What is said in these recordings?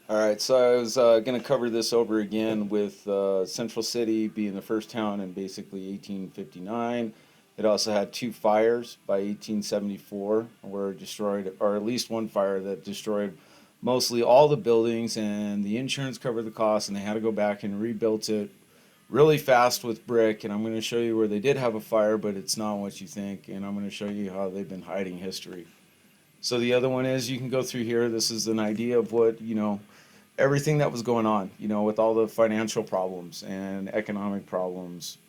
All right, so I was going to cover this over again with Central City being the first town in basically 1859. It also had two fires by 1874 were destroyed, or at least one fire that destroyed mostly all the buildings, and the insurance covered the cost, and they had to go back and rebuilt it really fast with brick. And I'm going to show you where they did have a fire, but it's not what you think, and I'm going to show you how they've been hiding history. So the other one is you can go through here. This is an idea of what, everything that was going on, with all the financial problems and economic problems,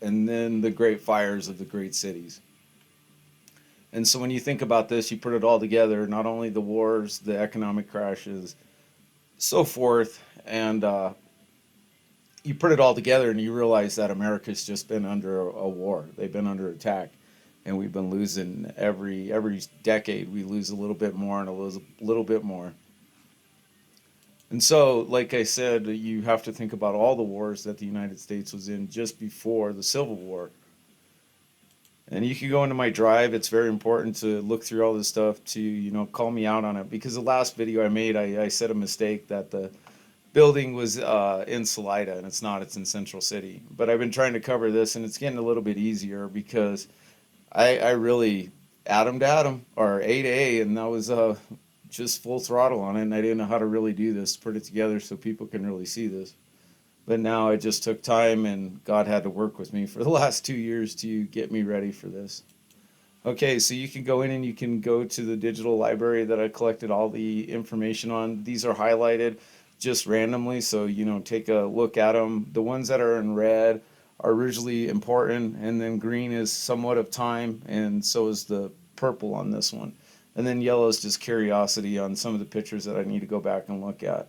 and then the great fires of the great cities. And so when you think about this, you put it all together, not only the wars, the economic crashes, so forth, and you put it all together and you realize that America's just been under a war. They've been under attack. And we've been losing every decade. We lose a little bit more and a little bit more. And so, like I said, you have to think about all the wars that the United States was in just before the Civil War. And you can go into my drive. It's very important to look through all this stuff to, call me out on it. Because the last video I made, I said a mistake that the building was in Salida, and it's not. It's in Central City. But I've been trying to cover this, and it's getting a little bit easier because I really Adam to Adam or A to A, and that was just full throttle on it. And I didn't know how to really do this, put it together so people can really see this. But now it just took time, and God had to work with me for the last 2 years to get me ready for this. Okay, so you can go in and you can go to the digital library that I collected all the information on. These are highlighted just randomly, so take a look at them. The ones that are in red are originally important, and then green is somewhat of time, and so is the purple on this one. And then yellow is just curiosity on some of the pictures that I need to go back and look at.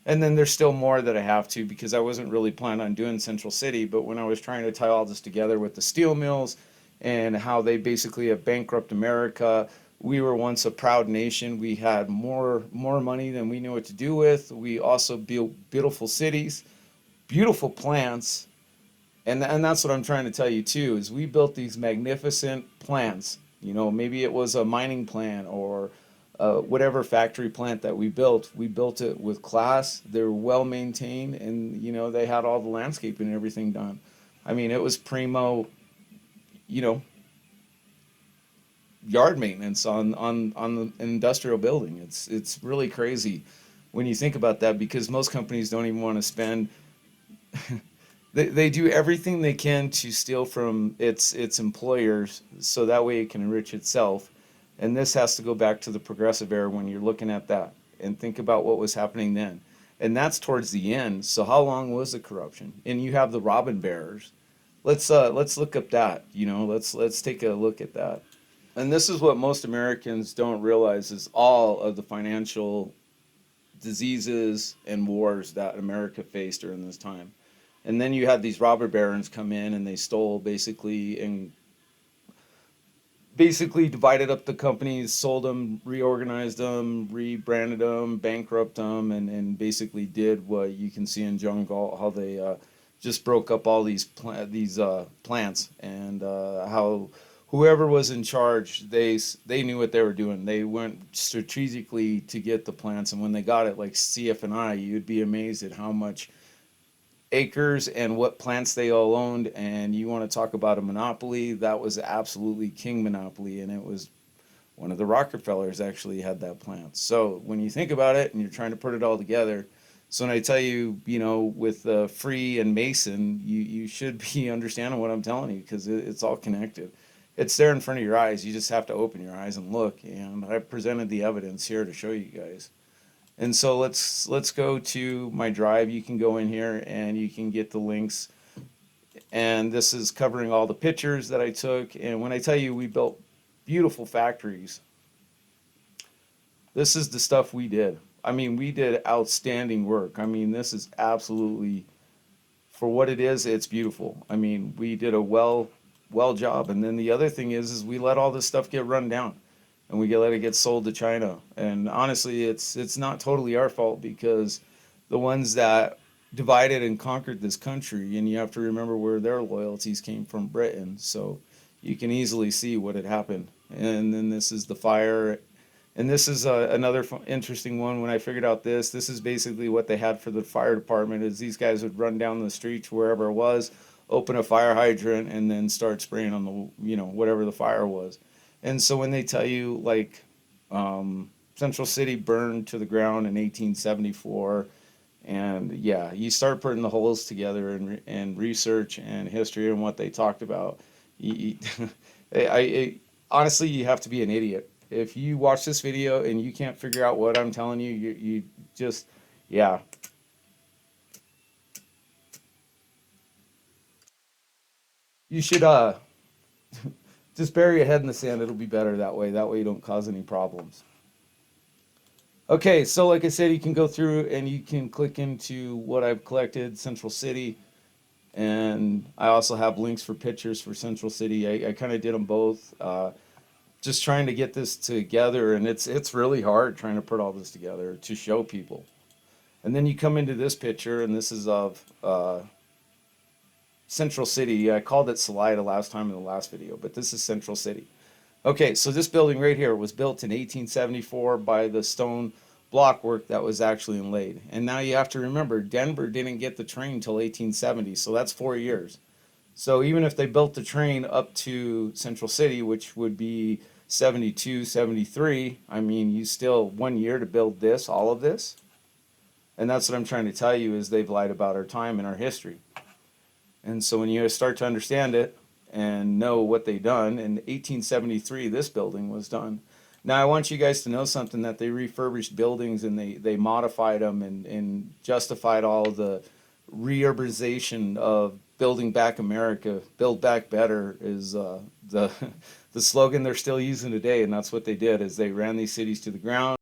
And then there's still more that I have to because I wasn't really planning on doing Central City, but when I was trying to tie all this together with the steel mills and how they basically have bankrupt America, we were once a proud nation. We had more money than we knew what to do with. We also built beautiful cities, beautiful plants, and that's what I'm trying to tell you too, is we built these magnificent plants. Maybe it was a mining plant or whatever factory plant that we built it with class. They were well maintained, and they had all the landscaping and everything done. I mean, it was primo, you know, yard maintenance on the industrial building. It's really crazy when you think about that because most companies don't even want to spend. They do everything they can to steal from its employers so that way it can enrich itself. And this has to go back to the progressive era when you're looking at that and think about what was happening then. And that's towards the end. So how long was the corruption? And you have the robin bearers. Let's look up that. Let's take a look at that. And this is what most Americans don't realize is all of the financial diseases and wars that America faced during this time. And then you had these robber barons come in and they stole basically and basically divided up the companies, sold them, reorganized them, rebranded them, bankrupt them, and basically did what you can see in Jungle, how they just broke up all these plants, and how whoever was in charge, they knew what they were doing. They went strategically to get the plants, and when they got it, like CF&I, you'd be amazed at how much acres and what plants they all owned. And you want to talk about a monopoly, that was absolutely king monopoly, and it was one of the Rockefellers actually had that plant. So when you think about it and you're trying to put it all together, so when I tell you, with Free and Mason, you should be understanding what I'm telling you because it's all connected. It's there in front of your eyes. You just have to open your eyes and look. And I presented the evidence here to show you guys. And so let's go to my drive. You can go in here and you can get the links. And this is covering all the pictures that I took. And when I tell you we built beautiful factories, this is the stuff we did. I mean, we did outstanding work. I mean, this is absolutely, for what it is, it's beautiful. I mean, we did a well job. And then the other thing is we let all this stuff get run down and let it get sold to China. And honestly, it's not totally our fault because the ones that divided and conquered this country, and you have to remember where their loyalties came from, Britain. So you can easily see what had happened. And then this is the fire, And this is another interesting one. When I figured out this is basically what they had for the fire department. Is these guys would run down the streets wherever it was, open a fire hydrant, and then start spraying on the whatever the fire was. And so when they tell you like Central City burned to the ground in 1874, and yeah, you start putting the holes together and research and history and what they talked about. You, honestly, you have to be an idiot. If you watch this video and you can't figure out what I'm telling you, you just, yeah. You should just bury your head in the sand. It'll be better that way. That way you don't cause any problems. Okay, so like I said, you can go through and you can click into what I've collected, Central City, and I also have links for pictures for Central City. I kind of did them both. Just trying to get this together, and it's really hard trying to put all this together to show people. And then you come into this picture, and this is of Central City. I called it Salida last time in the last video, but this is Central City. Okay, so this building right here was built in 1874 by the stone blockwork that was actually inlaid. And now you have to remember, Denver didn't get the train until 1870, so that's 4 years. So even if they built the train up to Central City, which would be 72, 73, I mean, you still 1 year to build this, all of this. And that's what I'm trying to tell you is they've lied about our time and our history. And so when you start to understand it and know what they've done, in 1873, this building was done. Now I want you guys to know something, that they refurbished buildings and they modified them and justified all the reurbanization of building back America. Build back better is the the slogan they're still using today, and that's what they did is they ran these cities to the ground.